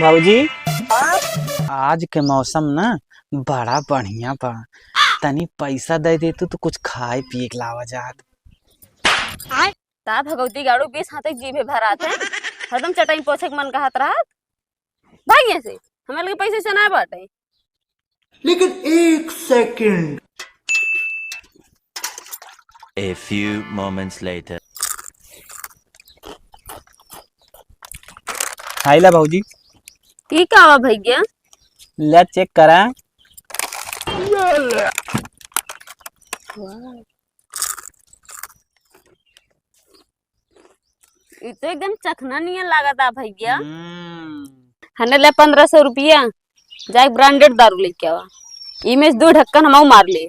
भाऊजी, आज के मौसम ना बड़ा बढ़िया बा। तनी पैसा दे दे तू तो कुछ खाए पिए के लावा जात। ता भगवती गाड़ू 20 हाथे जीभे भरात है। हरदम चटाई पोछे के मन कहत रहत। भाग यहाँ से। हमें लगे पैसे से ना बाटे। लेकिन एक second. A few moments later. खाइला भाऊजी, ठीक है भैया। ले चेक करा। ये तो एकदम चखना नहीं लागता भैया। हने ले 1500 रुपया। जाए ब्रांडेड दारू लेके आवा। इमेज 2 ढक्कन हम मार ले।